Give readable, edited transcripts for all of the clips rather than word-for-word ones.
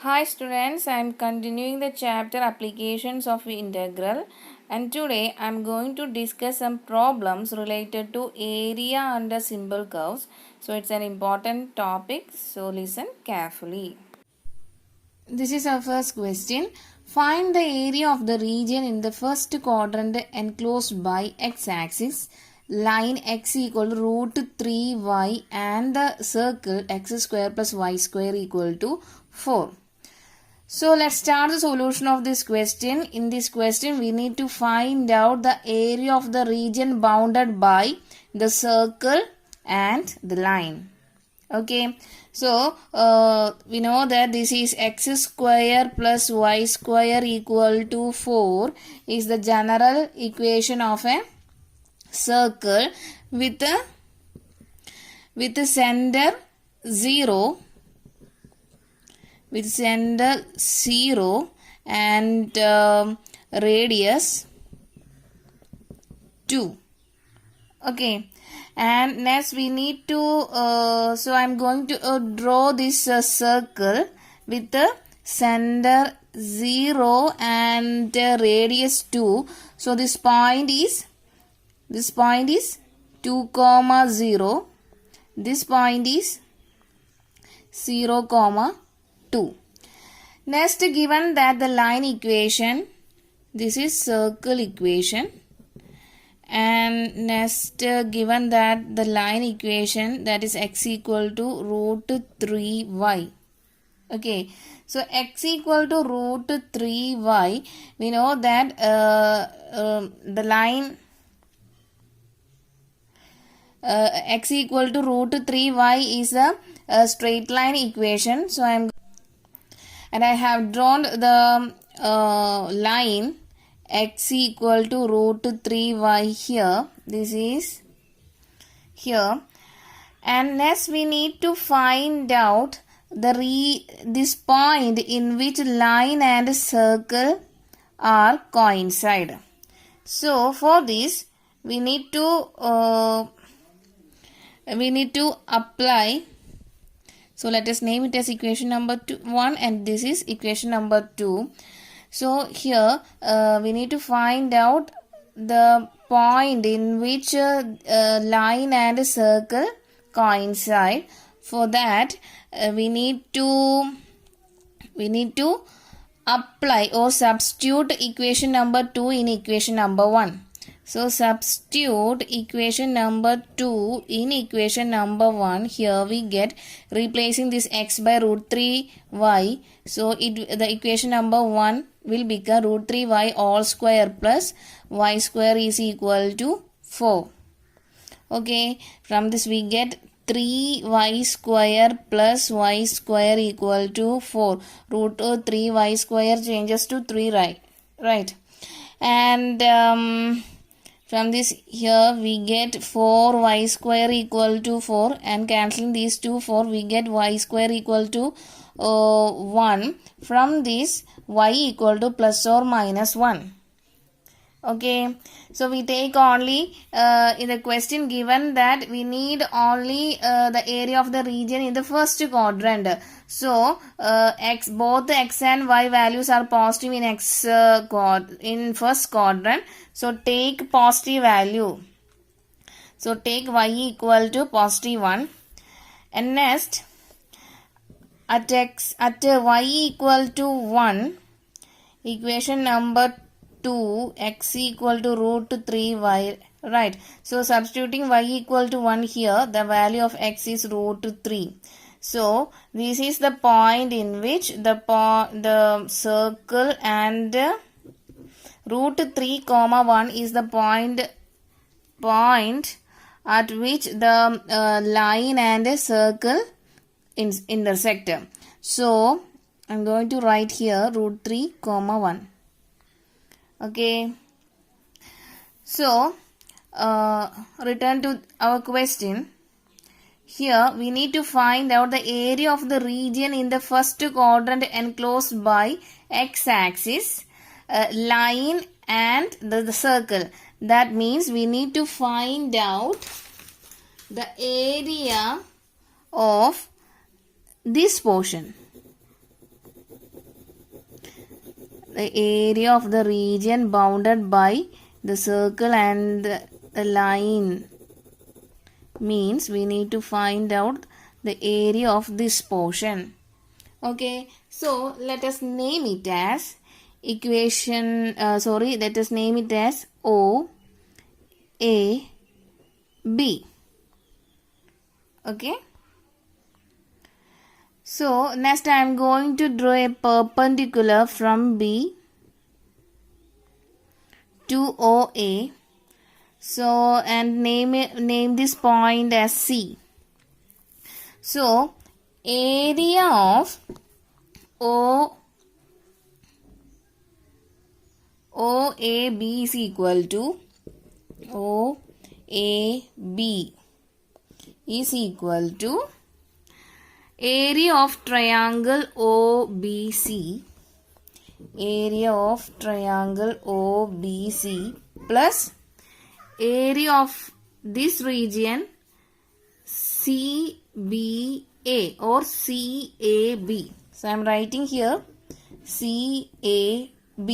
Hi students, I am continuing the chapter applications of integral, and today I am going to discuss some problems related to area under simple curves. So it's an important topic, so listen carefully. This is our first question. Find the area of the region in the first quadrant enclosed by x-axis, line x equal to root 3y and the circle x square plus y square equal to 4. So let's start the solution of this question. In this question, we need to find out the area of the region bounded by the circle and the line. Okay, so we know that this is x square plus y square equal to 4 is the general equation of a circle with a center 0 with center 0 and radius 2. Okay, and next we need to so I'm going to draw this circle with the center 0 and radius 2. So this point is 2 comma 0. This point is 0 comma 2. Next, given that the line equation, this is circle equation, and next given that the line equation, that is x equal to root 3y. Okay, so x equal to root 3y, we know that the line x equal to root 3y is a straight line equation. So I have drawn the line x equal to root 3y here. This is here. And next we need to find out this point in which line and circle are coincide. So for this we need to apply. So let us name it as equation number 1 and this is equation number 2. So here we need to find out the point in which line and circle coincide. For that we need to apply or substitute equation number 2 in equation number 1. So substitute equation number 2 in equation number 1. Here we get, replacing this x by root 3y. So the equation number 1 will become root 3y all square plus y square is equal to 4. Okay, from this we get 3y square plus y square equal to 4. Root 3y square changes to 3, right? And from this here we get 4y square equal to 4, and cancelling these 2 4 we get y square equal to 1. From this y equal to plus or minus 1. Okay, so we take only in the question given that we need only the area of the region in the first quadrant. So both x and y values are positive in in first quadrant. So take positive value. So take y equal to positive 1, and next at y equal to 1, equation number 2, x equal to root 3y, right? So substituting y equal to 1 here, the value of x is root 3. So this is the point in which the circle and root 3 comma 1 is the point at which the line and a circle intersect. So I'm going to write here root 3 comma 1. Okay, so return to our question. Here we need to find out the area of the region in the first quadrant enclosed by x-axis, line and the circle. That means we need to find out the area of this portion. the area of the region bounded by the circle and the line means we need to find out the area of this portion. Okay, so let us name it as let us name it as O A B. Okay. So next I am going to draw a perpendicular from B to OA. So and name this point as C. So area of OAB is equal to OAB is equal to area of triangle OBC plus area of this region CBA or CAB. So I am writing here CAB.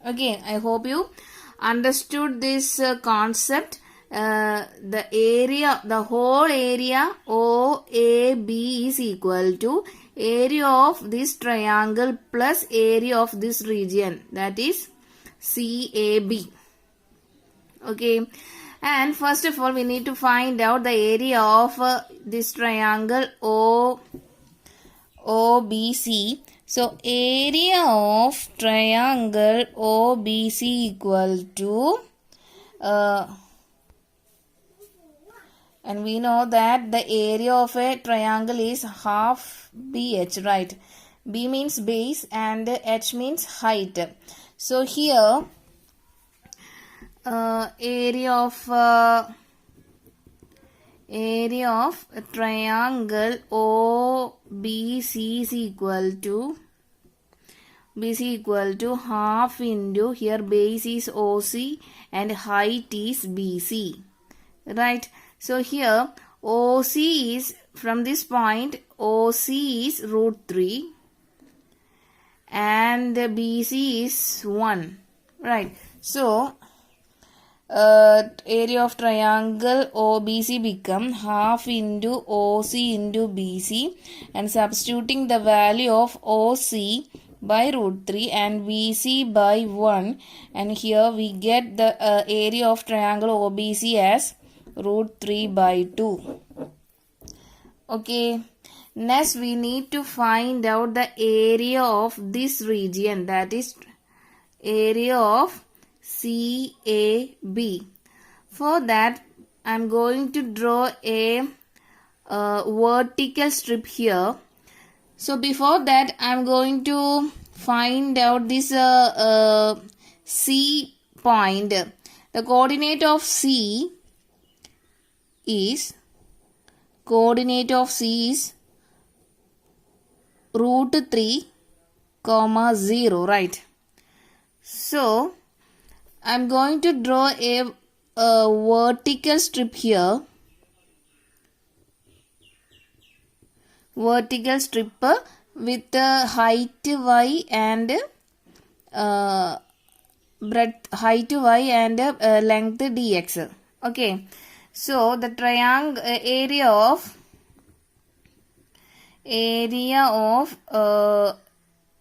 Okay, I hope you understood this concept. The whole area OAB is equal to area of this triangle plus area of this region, that is CAB. Okay, and first of all we need to find out the area of this triangle OBC. So area of triangle OBC equal to and we know that the area of a triangle is half BH, right? B means base and H means height. So here area of triangle OBC is equal to half into, here base is OC and height is BC, right? So here OC is, from this point OC is root 3 and BC is 1, right? So area of triangle OBC become half into OC into BC, and substituting the value of OC by root 3 and BC by 1, and here we get the area of triangle OBC as root 3 by 2. Okay, next we need to find out the area of this region, that is area of CAB. For that I am going to draw a vertical strip here. So before that I am going to find out this C point. The coordinate of C is root 3 comma 0, right? So I am going to draw a vertical strip here. Vertical strip with height y and breadth height y and length dx. Okay, so the triangle area of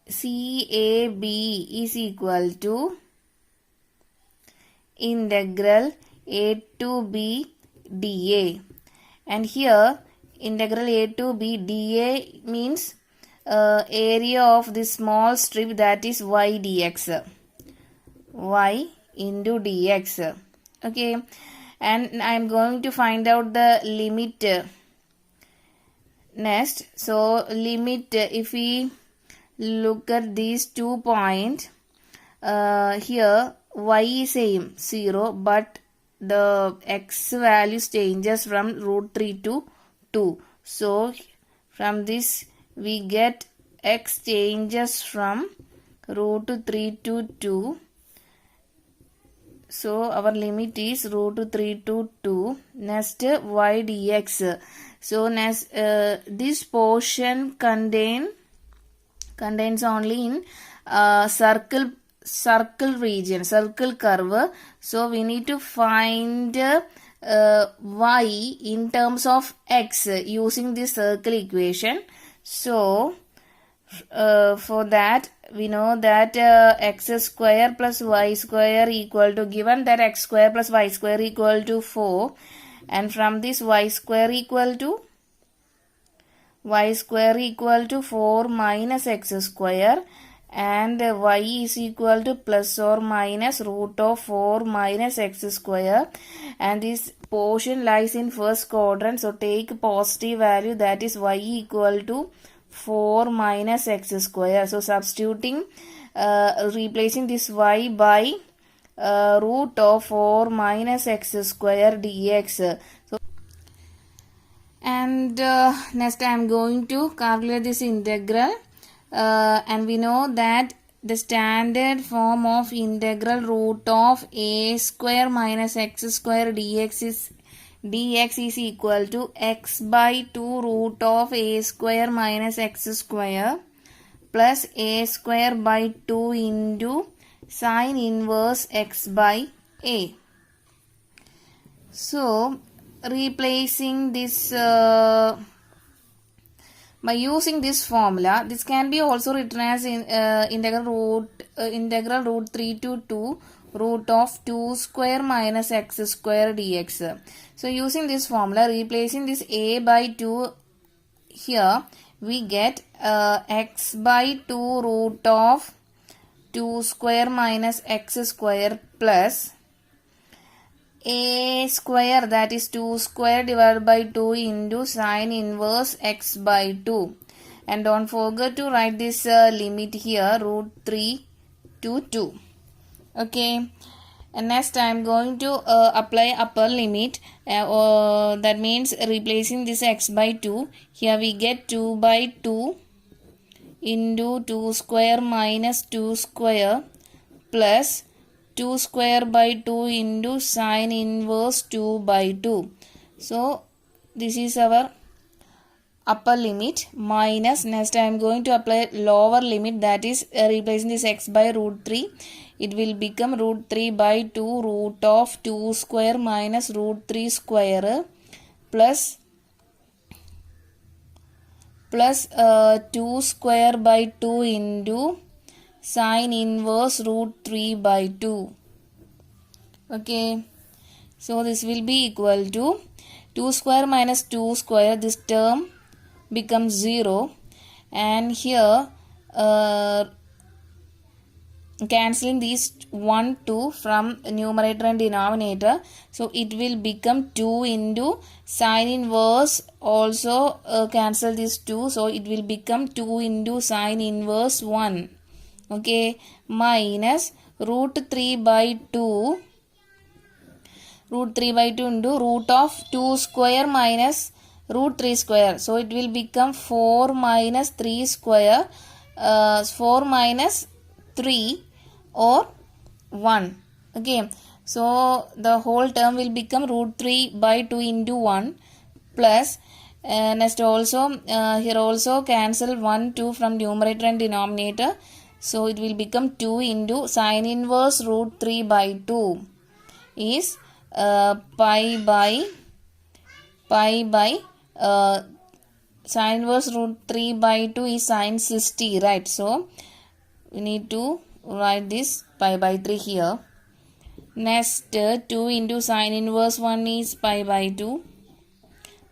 CAB is equal to integral A to B dA, and here integral A to B dA means area of this small strip, that is y dx, y into dx. Okay, and I am going to find out the limit next. So limit, if we look at these 2 points, here y is same 0, but the x values changes from root 3 to 2. So from this we get x changes from root 3 to 2. So our limit is root 3 to 2. Next y dx. So next this portion contains only in circle region, circle curve. So we need to find y in terms of x using this circle equation. So for that we know that x square plus y square equal to, given that x square plus y square equal to 4, and from this y square equal to 4 minus x square, and y is equal to plus or minus root of 4 minus x square, and this portion lies in first quadrant, so take positive value, that is y equal to 4 minus x square. So substituting, replacing this y by root of 4 minus x square dx. So, and next I am going to calculate this integral, and we know that the standard form of integral root of a square minus x square dx is equal to x by 2 root of a square minus x square plus a square by 2 into sine inverse x by a. So replacing this by using this formula, this can be also written as integral root 3 to 2 root of 2 square minus x square dx. So using this formula, replacing this a by 2 here, we get x by 2 root of 2 square minus x square plus a square, that is 2 square divided by 2 into sine inverse x by 2. And don't forget to write this limit here, root 3 to 2. Okay. And next I am going to apply upper limit, that means replacing this x by 2. Here we get 2 by 2 into 2 square minus 2 square plus 2 square by 2 into sine inverse 2 by 2. So this is our upper limit, minus, next I am going to apply lower limit, that is replacing this x by root 3. It will become root 3 by 2 root of 2 square minus root 3 square plus 2 square by 2 into sine inverse root 3 by 2. Okay, so this will be equal to 2 square minus 2 square, this term becomes 0, and here cancelling these 1 2 from numerator and denominator, so it will become 2 into sine inverse, also cancel this 2, so it will become 2 into sine inverse 1. Okay, minus root 3 by 2 into root of 2 square minus root 3 square, so it will become 4 minus 3 square, 4 minus 3 or 1. Okay, so the whole term will become root 3 by 2 into 1 plus next also here also cancel 1 2 from numerator and denominator, so it will become 2 into sine inverse root 3 by 2 is pi by sine inverse root 3 by 2 is sine 60, right? So we need to write this pi by 3 here. Next 2 into sine inverse 1 is pi by 2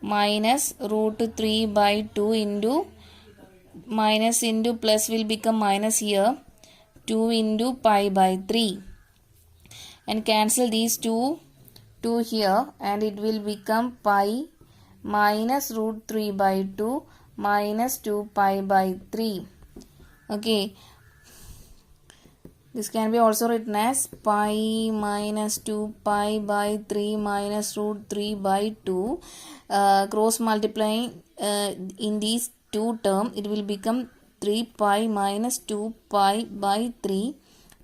minus root 3 by 2 into minus into plus will become minus here, 2 into pi by 3, and cancel these 2 here, and it will become pi minus root 3 by 2 minus 2 pi by 3. Okay, this can be also written as pi minus 2 pi by 3 minus root 3 by 2. Cross multiplying in these two terms, it will become 3 pi minus 2 pi by 3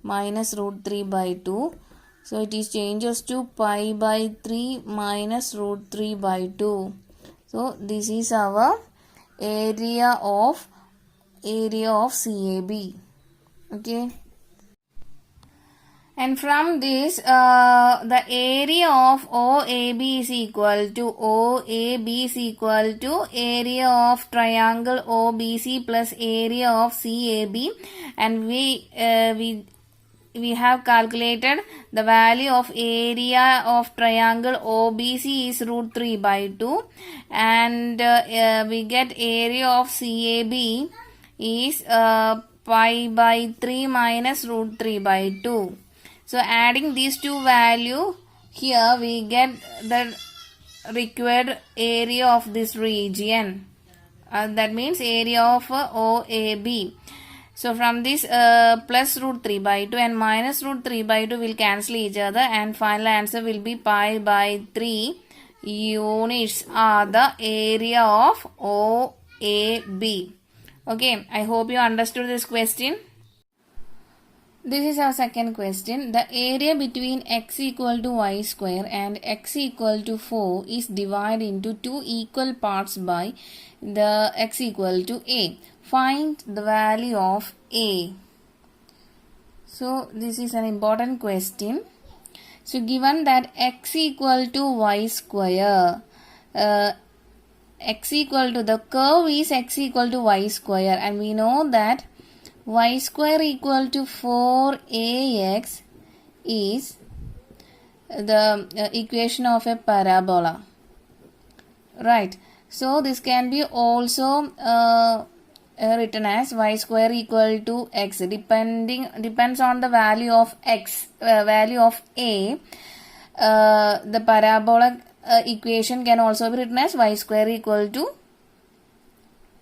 minus root 3 by 2. So it is changes to pi by 3 minus root 3 by 2. So this is our area of CAB. Okay. And from this, the area of OAB is equal to area of triangle OBC plus area of CAB, and we have calculated the value of area of triangle OBC is root 3 by 2, and we get area of CAB is pi by 3 minus root 3 by 2. So adding these two values here, we get the required area of this region. That means area of OAB. So from this plus root 3 by 2 and minus root 3 by 2 will cancel each other, and final answer will be pi by 3 units are the area of OAB. Okay, I hope you understood this question. This is our second question. The area between x equal to y square and x equal to 4 is divided into two equal parts by the x equal to a. Find the value of a. So this is an important question. So given that x equal to y square, x equal to the curve is x equal to y square, and we know that y square equal to 4ax is the equation of a parabola, right? So this can be also written as y square equal to x. Depends on the value of x, value of a. The parabola equation can also be written as y square equal to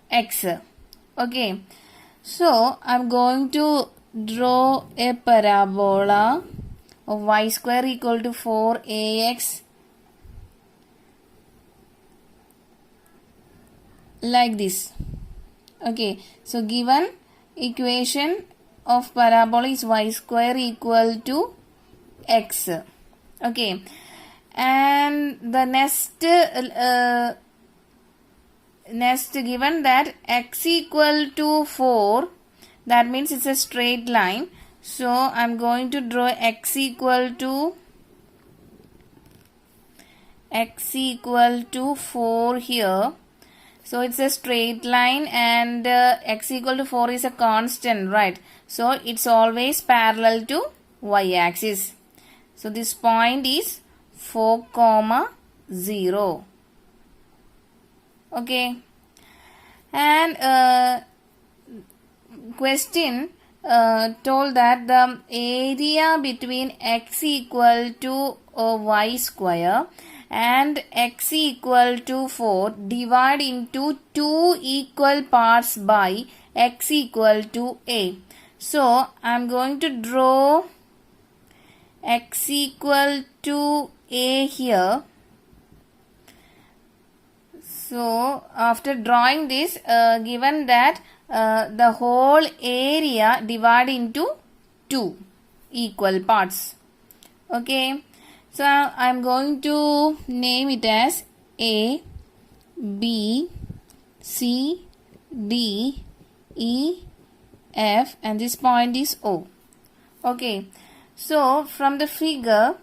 x. Okay. So, I am going to draw a parabola of y square equal to 4ax like this. Okay, so given equation of parabola is y square equal to x. Okay, and the next given that x equal to 4, that means it's a straight line. So I'm going to draw x equal to 4 here. So it's a straight line, and x equal to 4 is a constant, right? So it's always parallel to y-axis. So this point is 4, 0. Okay, and question told that the area between x equal to y square and x equal to 4 divide into two equal parts by x equal to a. So I am going to draw x equal to a here. So after drawing this, given that the whole area divided into two equal parts. Okay, so I am going to name it as A, B, C, D, E, F, and this point is O. Okay, so from the figure,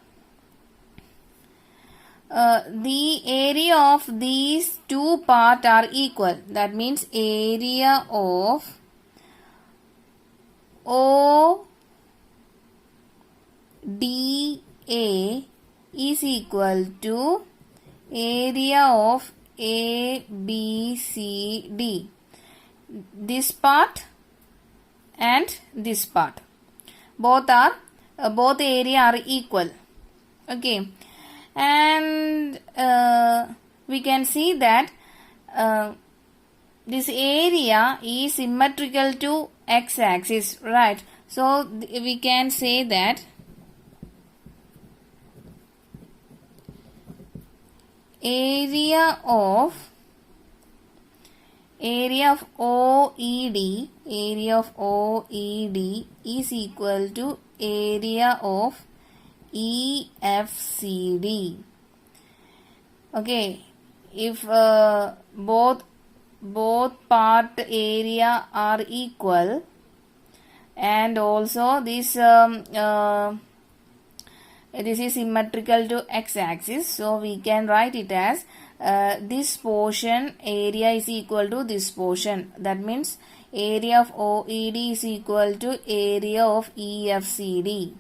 the area of these two parts are equal. That means area of ODA is equal to area of ABCD. This part and this part. Both area are equal. Okay. And we can see that this area is symmetrical to x-axis, right? So we can say that area of OED is equal to area of EFCD. Okay, if both part area are equal, and also this is symmetrical to x-axis, so we can write it as this portion area is equal to this portion. That means area of OED is equal to area of EFCD.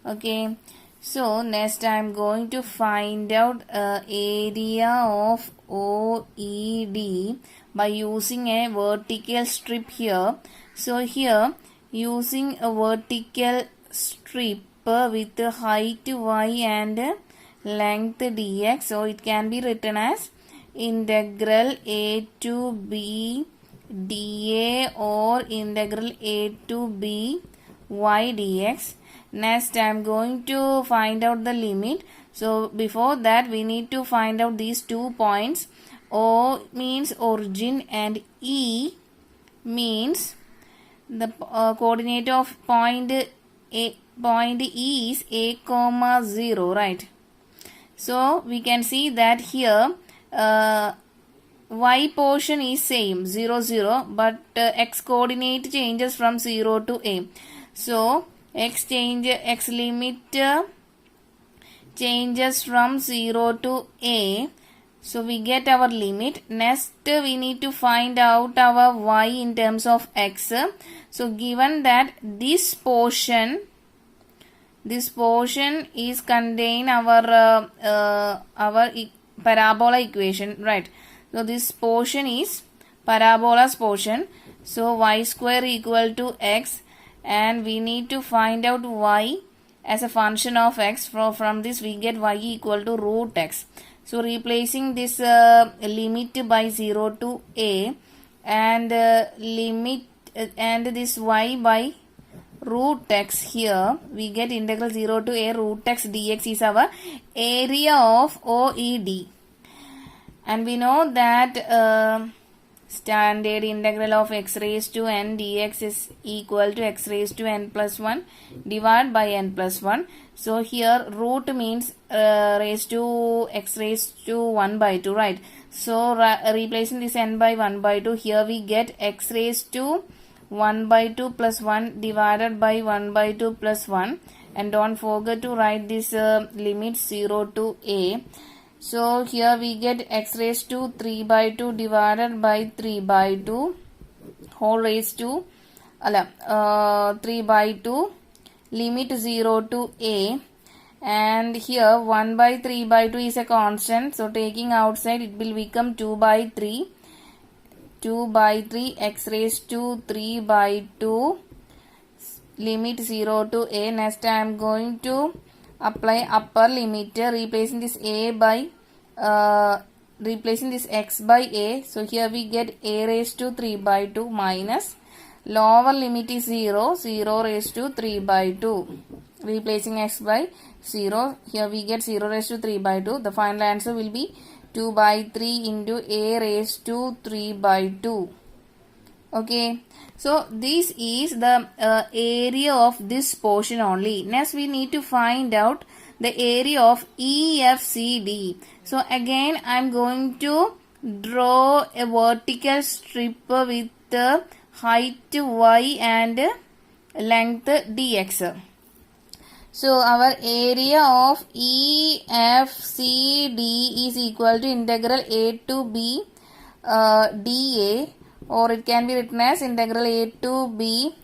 Okay, so next I am going to find out area of OED by using a vertical strip here. So here using a vertical strip with height y and length dx, so it can be written as integral a to b dA or integral a to b y dx. Next I am going to find out the limit. So before that we need to find out these 2 points. O means origin and E means the coordinate of point E is a comma 0, right? So we can see that here y portion is same 0 0, but x coordinate changes from 0 to a. So x limit changes from 0 to a. So we get our limit. Next we need to find out our y in terms of x. So given that this portion is contain our parabola equation, right? So this portion is parabola's portion. So y square equal to x, and we need to find out y as a function of x. From this we get y equal to root x. So replacing this limit by 0 to a and limit and this y by root x, here we get integral 0 to a root x dx is our area of OED. And we know that standard integral of x raised to n dx is equal to x raised to n plus 1 divided by n plus 1. So here root means raised to x raised to 1 by 2, right? So replacing this n by 1 by 2, here we get x raised to 1 by 2 plus 1 divided by 1 by 2 plus 1, and don't forget to write this limit 0 to a. So here we get x raised to 3 by 2 divided by 3 by 2 whole raised to 3 by 2 limit 0 to a, and here 1 by 3 by 2 is a constant, so taking outside it will become 2 by 3 x raised to 3 by 2 limit 0 to a. Next I am going to apply upper limit, replacing this a by replacing this x by a. So here we get a raised to 3 by 2 minus lower limit is 0 raised to 3 by 2, replacing x by 0. Here we get 0 raised to 3 by 2. The final answer will be 2 by 3 into a raised to 3 by 2. Okay, so this is the area of this portion only. Next we need to find out the area of EFCD. So again I am going to draw a vertical strip with the height y and length dx. So our area of EFCD is equal to integral a to b dA, or it can be written as integral a to b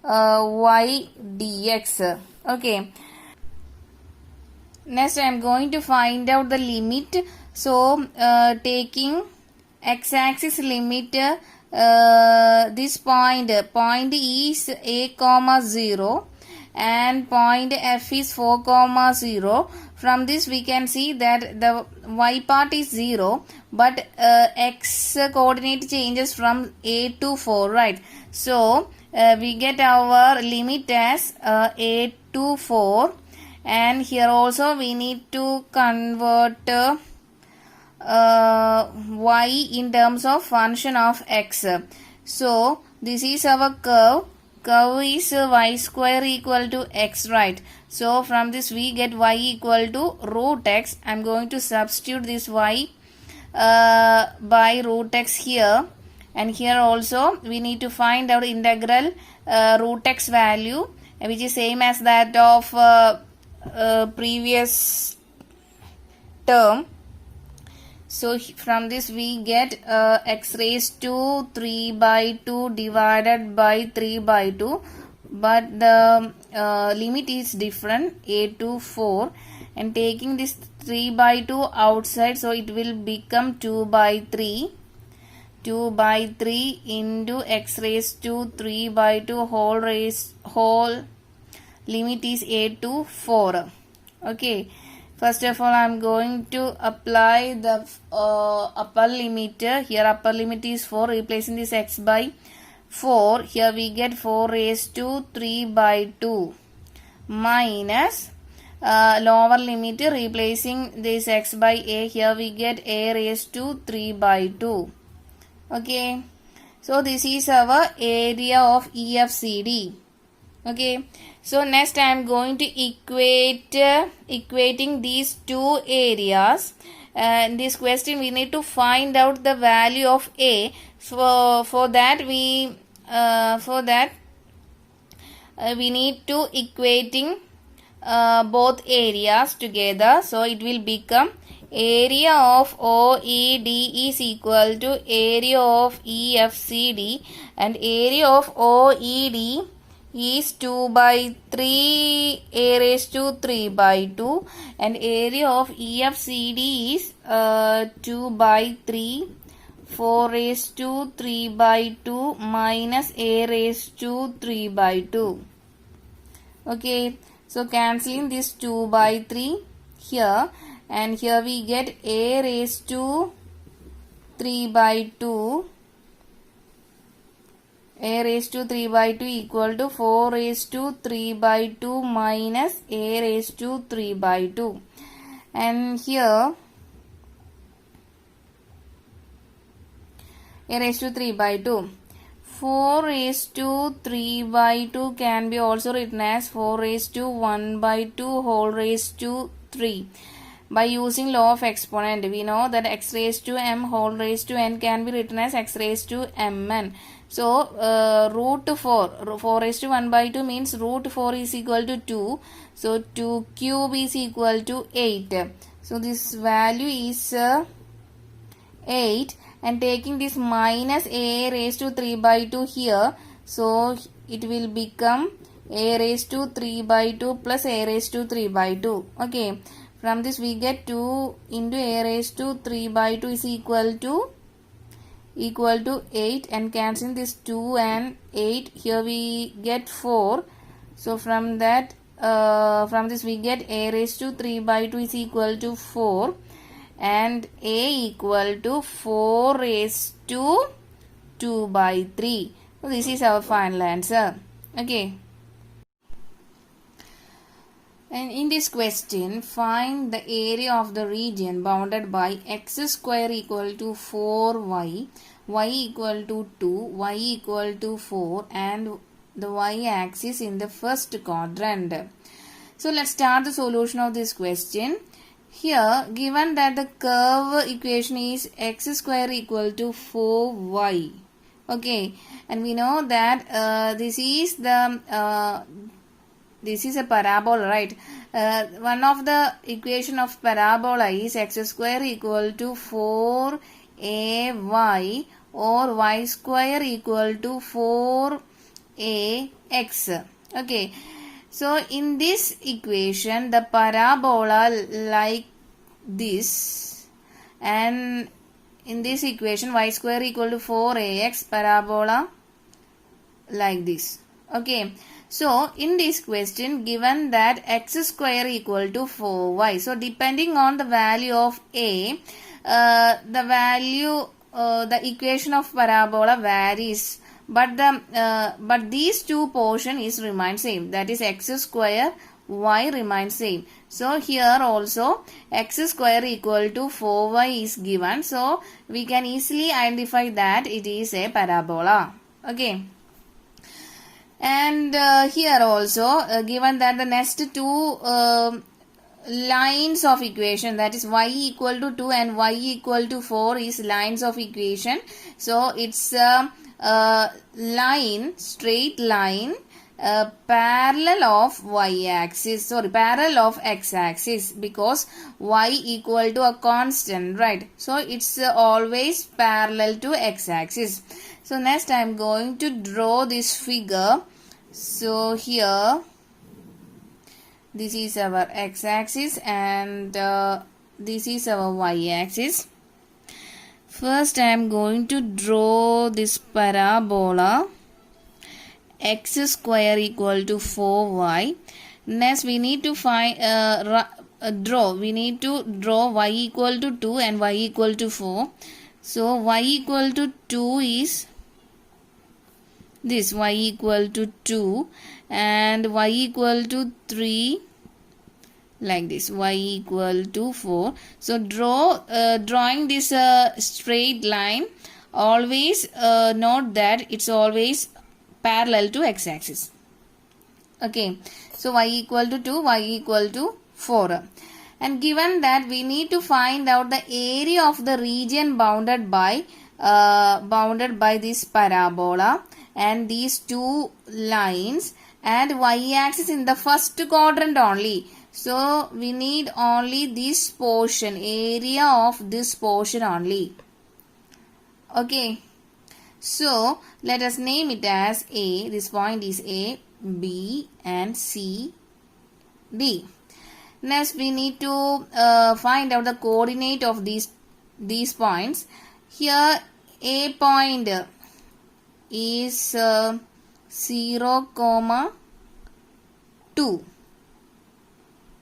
y dx. Okay. Next I am going to find out the limit. So taking x-axis limit, this point is a comma 0 and point f is 4 comma 0. From this we can see that the y part is 0, but x coordinate changes from a to 4, right? So we get our limit as a to 4, and here also we need to convert y in terms of function of x. So this is our curve is y square equal to x, right? So from this we get y equal to root x. I am going to substitute this y by root x here, And here also we need to find out integral root x value, which is same as that of previous term. So from this we get x raised to 3 by 2 divided by 3 by 2, but the limit is different, a to 4, and taking this 3 by 2 outside, so it will become 2 by 3. 2 by 3 into x raised to 3 by 2 whole limit is a to 4. Okay, first of all I am going to apply the upper limit. Here upper limit is 4, replacing this x by 4. Here we get 4 raised to 3 by 2 minus lower limit, replacing this x by a. Here we get a raised to 3 by 2. Okay, so this is our area of EFCD. Okay, so next I am going to equating these two areas. In this question we need to find out the value of a. For that we need to equating both areas together. So it will become area of OED is equal to area of EFCD, and area of OED is 2 by 3 a raised to 3 by 2, and area of EFCD is 2 by 3 4 raised to 3 by 2 minus a raised to 3 by 2. Okay, so cancelling this 2 by 3 here, and here we get a raised to 3 by 2. A raised to 3 by 2 equal to 4 raised to 3 by 2 minus a raised to 3 by 2. And here a raised to 3 by 2. 4 raised to 3 by 2 can be also written as 4 raised to 1 by 2 whole raised to 3. By using law of exponent, we know that x raised to m whole raised to n can be written as x raised to mn. So root 4 raised to 1 by 2 means root 4 is equal to 2. So 2 cube is equal to 8. So this value is 8, and taking this minus a raised to 3 by 2 here, so it will become a raised to 3 by 2 plus a raised to 3 by 2. Okay, from this we get 2 into a raised to 3 by 2 is equal to 8, and cancelling this 2 and 8, here we get 4. So from that from this we get a raised to 3 by 2 is equal to 4, and a equal to 4 raised to 2 by 3. So this is our final answer. Okay. And in this question, find the area of the region bounded by x square equal to 4y, y equal to 2, y equal to 4, and the y-axis in the first quadrant. So let's start the solution of this question. Here, given that the curve equation is x square equal to 4y. Okay, and we know that this is a parabola, right? One of the equation of parabola is x square equal to 4ay or y square equal to 4ax. Okay, so in this equation the parabola like this, and in this equation y square equal to 4ax, parabola like this. Okay, so in this question given that x square equal to 4y, so depending on the value of a, the equation of parabola varies, but these two portion is remain same, that is x square, y remains same. So here also x square equal to 4y is given, so we can easily identify that it is a parabola. Okay. And here also given that the next two lines of equation, that is y equal to 2 and y equal to 4 is lines of equation. So it's a line, straight line, parallel of y-axis, sorry, parallel of x-axis, because y equal to a constant, right? So it's always parallel to x-axis. So next I am going to draw this figure. So here this is our x-axis and this is our y-axis. First I am going to draw this parabola x square equal to 4y. Next we need to find we need to draw y equal to 2 and y equal to 4. So y equal to 2 is this, y equal to 2, and y equal to 3 like this, y equal to 4. So drawing this straight line, always note that it's always parallel to x-axis. Okay, so y equal to 2, y equal to 4. And given that we need to find out the area of the region bounded by this parabola and these two lines, and y-axis in the first quadrant only. So we need only this portion, area of this portion only. Okay, so let us name it as A. This point is A, B and C, D. Next we need to find out the coordinate of these points. Here A point is 0, 2,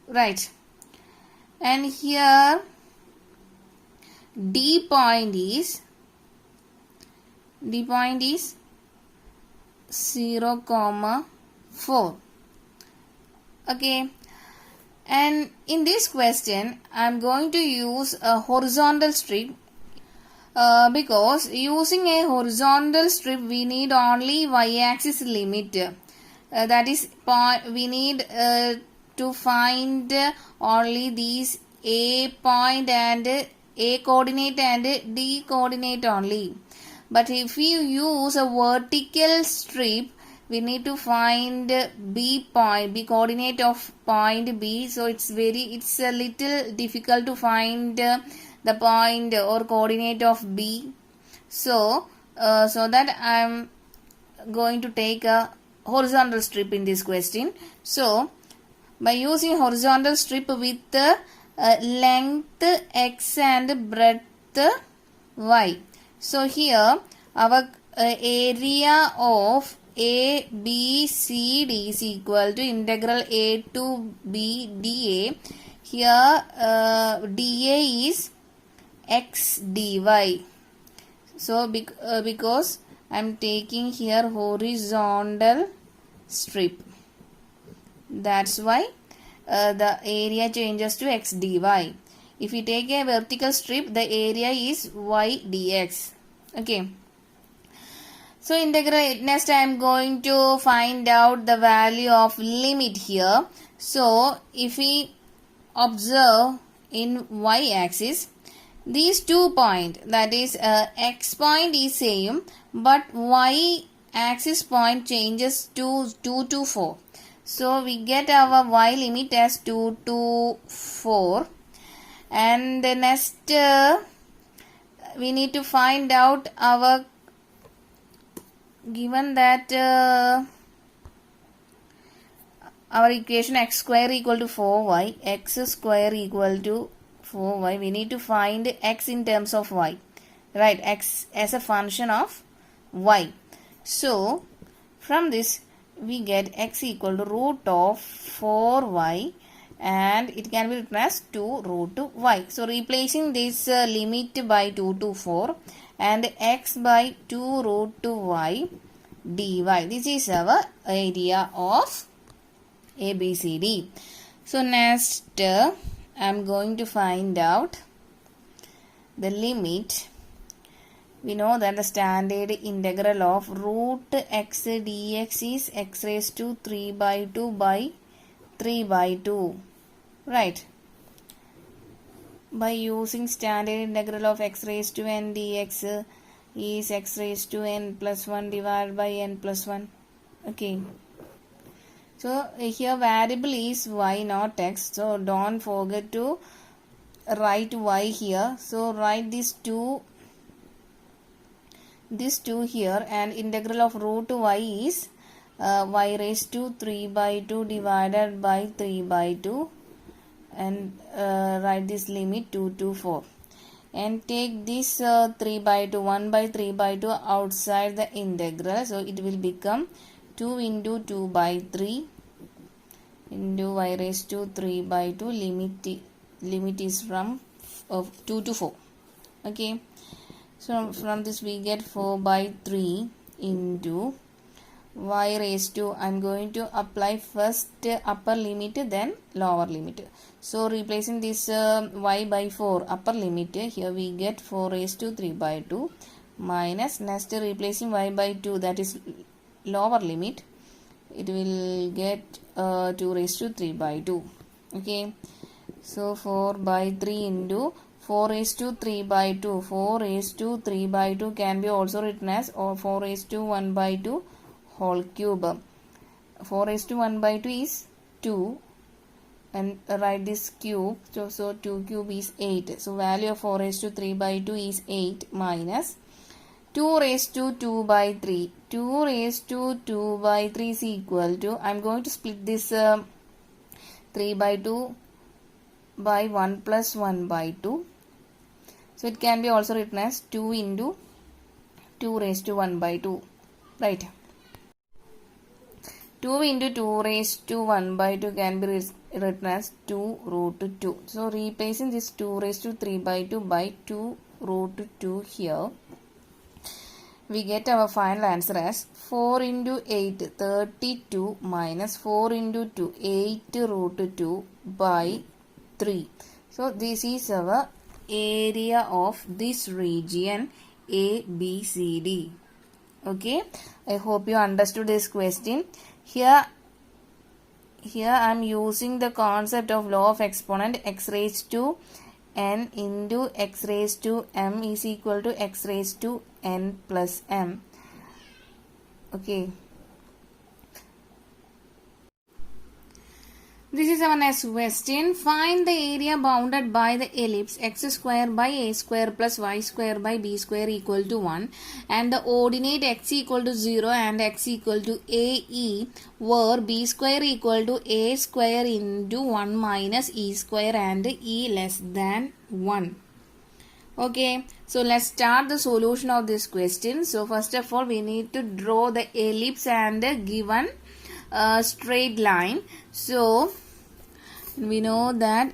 right, and here D point is 0, 4. Okay, and in this question I am going to use a horizontal strip because using a horizontal strip we need only y-axis limit. That is, we need to find only these A point and A coordinate and D coordinate only. But if you use a vertical strip, we need to find B point, B coordinate of point B. So it's a little difficult to find the point or coordinate of B. So that I am going to take a horizontal strip in this question. So by using horizontal strip with length x and breadth y. So here our area of A, B, C, D is equal to integral A to B dA. Here dA is x dy. So because I am taking here horizontal strip, that's why the area changes to x dy. If we take a vertical strip, the area is y dx. Okay. So integrate. Next I am going to find out the value of limit here. So if we observe in y axis, these 2 points, that is x point is same, but y axis point changes to 2 to 4. So we get our y limit as 2 to 4. And the next we need to find out our, given that our equation x square equal to 4y, x square equal to 4y, we need to find x in terms of y, right, x as a function of y. So from this we get x equal to root of 4y, and it can be written as 2 root y. So replacing this limit by 2 to 4 and x by 2 root y dy. This is our area of ABCD. So next I am going to find out the limit. We know that the standard integral of root x dx is x raised to 3 by 2 by 3 by 2, right? by using standard integral of x raised to n dx is x raised to n plus 1 divided by n plus 1. Okay. So here variable is y not x. So don't forget to write y here. So write this 2 here, and integral of root y is y raised to 3 by 2 divided by 3 by 2, and write this limit 2 to 4, and take this 3 by 2 1 by 3 by 2 outside the integral. So it will become 2 into 2 by 3 into y raised to 3 by 2. Limit is from 2 to 4. Okay. So from this we get 4 by 3 into y raised to, I am going to apply first upper limit then lower limit. So replacing this y by 4 upper limit, here we get 4 raised to 3 by 2 minus, next replacing y by 2, that is lower limit, it will get 2 raised to 3 by 2. Okay. So 4 by 3 into 4 raised to 3 by 2. 4 raised to 3 by 2 can be also written as 4 raised to 1 by 2 whole cube. 4 raised to 1 by 2 is 2, and write this cube. So 2 cube is 8. So value of 4 raised to 3 by 2 is 8 minus 2 raised to 2 by 3. 2 raised to 2 by 3 is equal to, I am going to split this 3 by 2 by 1 plus 1 by 2. So it can be also written as 2 into 2 raised to 1 by 2. Right. 2 into 2 raised to 1 by 2 can be written as 2 root 2. So replacing this 2 raised to 3 by 2 by 2 root 2 here, we get our final answer as 4 into 8 32 minus 4 into 2 8 root 2 by 3. So this is our area of this region ABCD. Okay, I hope you understood this question. Here I am using the concept of law of exponent. X raised to n into x raised to m is equal to x raised to n plus m. Okay. This is our next question. Find the area bounded by the ellipse x square by a square plus y square by b square equal to 1, and the ordinate x equal to 0 and x equal to ae, where b square equal to a square into 1 minus e square and e less than 1. Okay, so let's start the solution of this question. So first of all, we need to draw the ellipse and a given straight line. So we know that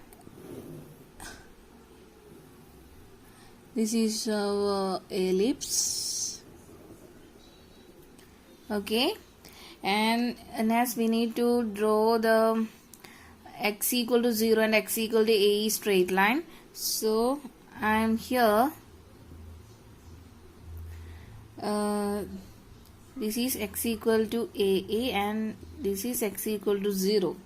this is our ellipse. Okay, and next we need to draw the x equal to 0 and x equal to a straight line. So I am here, this is x equal to a and this is x equal to 0.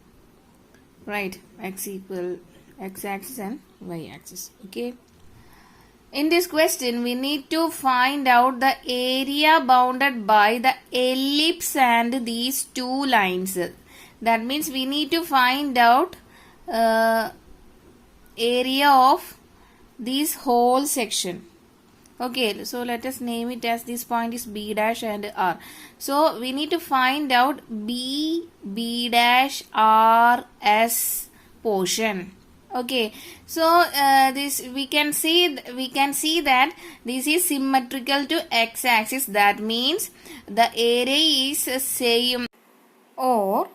Right, x equal x axis and y axis. Okay. In this question, we need to find out the area bounded by the ellipse and these two lines. That means we need to find out area of this whole section. Okay, so let us name it as this point is B dash and R. So we need to find out B dash R S portion. Okay, so this we can see that this is symmetrical to x axis. That means the area is same, or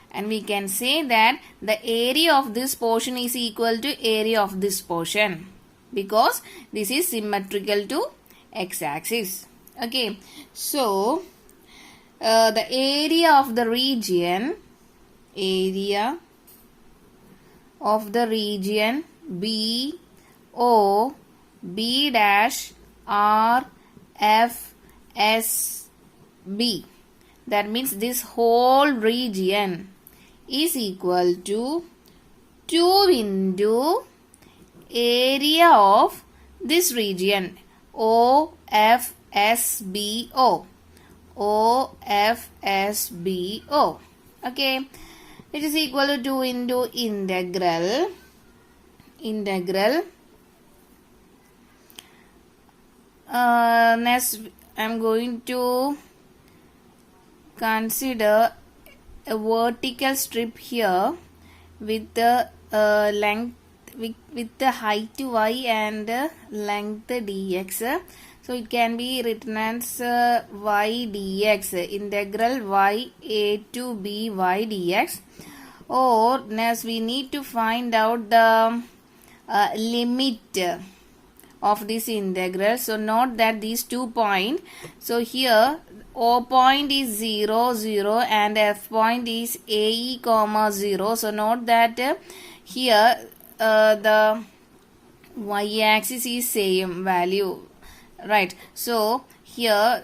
and we can say that the area of this portion is equal to area of this portion, because this is symmetrical to x-axis. Okay, so the area of the region B O B dash R F S B, that means this whole region is equal to 2 into area of this region. OFSBO. OFSBO. Okay. It is equal to 2 into integral. Next, I am going to consider a vertical strip here with the length with the height y and length dx. So it can be written as y dx, integral y a to b y dx. Or next we need to find out the limit of this integral. So note that these 2 points. So here O point is 0, 0 and F point is AE comma 0. So note that here the y-axis is same value, right? So here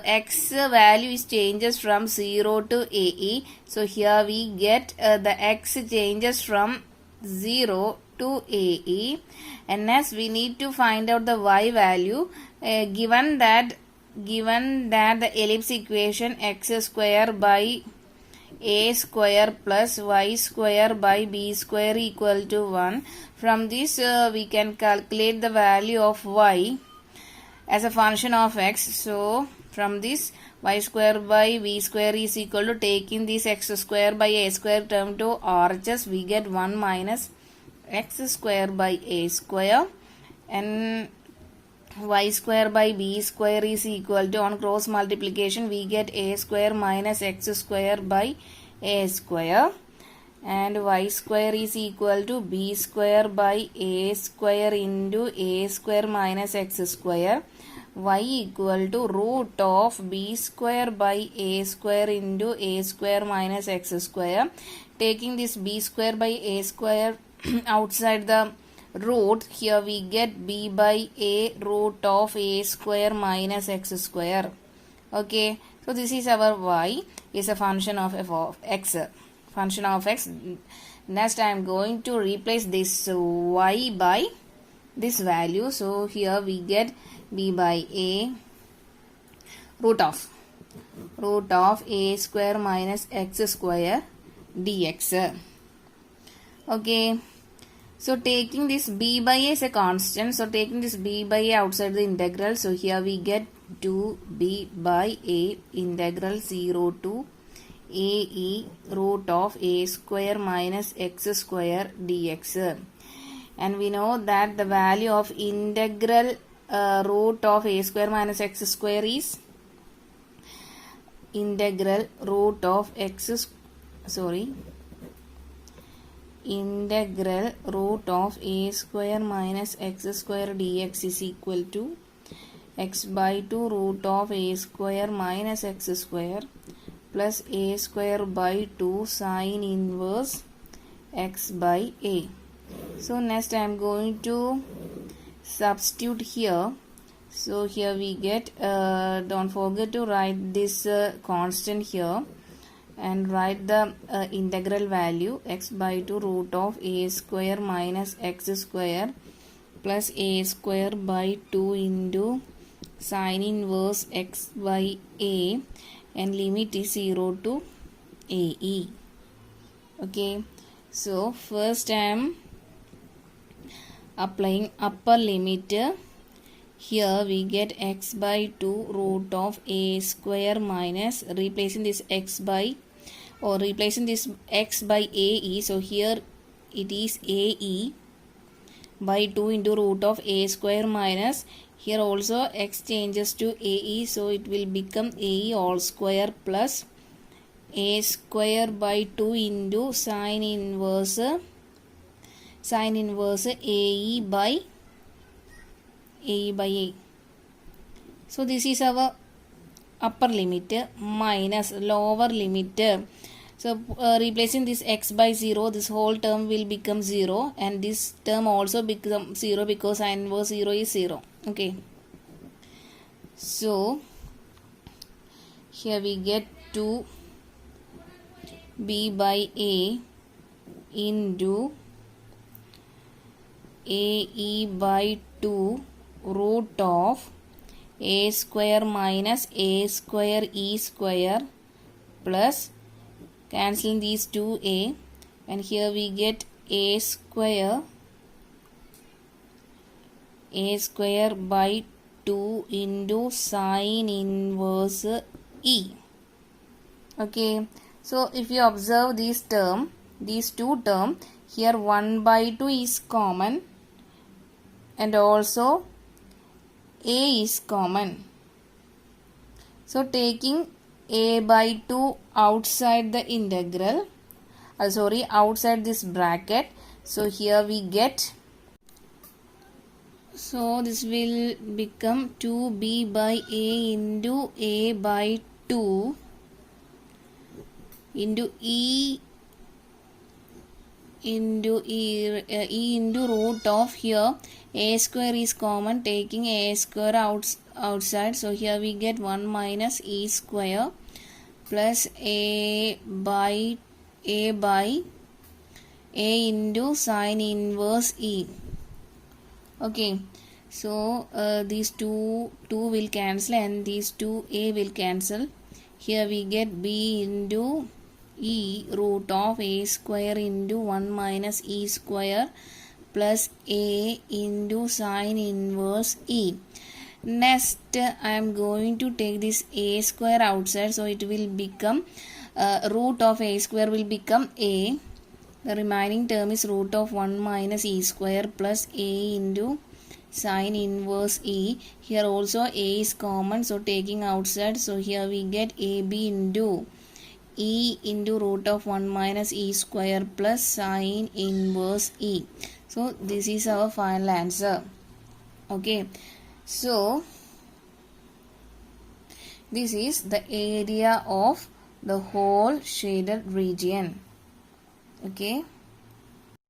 x value is changes from 0 to AE. So here we get the x changes from 0 to AE, and next we need to find out the y value given that the ellipse equation x square by a square plus y square by b square equal to 1. From this we can calculate the value of y as a function of x. So from this y square by v square is equal to, taking this x square by a square term to RHS, we get 1 minus x square by a square, and y square by b square is equal to, on cross multiplication we get a square minus x square by a square, and y square is equal to b square by a square into a square minus x square, y equal to root of b square by a square into a square minus x square. Taking this b square by a square outside the root, here we get b by a root of a square minus x square. Okay, so this is our y, is a function of f of x, function of x. Next I am going to replace this y by this value. So here we get b by a root of a square minus x square dx. Okay, so taking this b by a is a constant, so taking this b by a outside the integral, so here we get 2b by a integral 0 to ae root of a square minus x square dx. And we know that the value of integral root of a square minus x square is integral root of integral root of a square minus x square dx is equal to x by 2 root of a square minus x square plus a square by 2 sine inverse x by a. So next I am going to substitute here. So here we get, don't forget to write this constant here, and write the integral value x by 2 root of a square minus x square plus a square by 2 into sine inverse x by a, and limit is 0 to ae. Okay, so first I am applying upper limit. Here we get x by 2 root of a square minus, replacing this x by ae, so here it is ae by 2 into root of a square minus, here also x changes to ae, so it will become ae all square plus a square by 2 into sine inverse ae by a. So this is our upper limit minus lower limit. So replacing this x by 0, this whole term will become 0, and this term also become 0 because sine inverse 0 is 0. Okay, so here we get 2b by a into AE by 2 root of A square minus A square E square plus cancelling these 2A, and here we get A square by 2 into sine inverse E. Okay, so if you observe these two term, here 1 by 2 is common and also A is common. So taking A by 2 outside the integral, outside this bracket, so here we get, so this will become 2B by A into A by 2 into E into root of, here A square is common, taking A square outside, so here we get 1 minus E square plus A into sine inverse E. Okay, so these two will cancel and these 2A will cancel. Here we get B into E root of A square into 1 minus E square plus A into sine inverse E. Next, I am going to take this A square outside, so it will become root of A square will become A. The remaining term is root of 1 minus E square plus A into sine inverse E. Here also A is common, so taking outside, so here we get AB into E into root of 1 minus E square plus sine inverse E. So this is our final answer. Okay, so this is the area of the whole shaded region. Okay.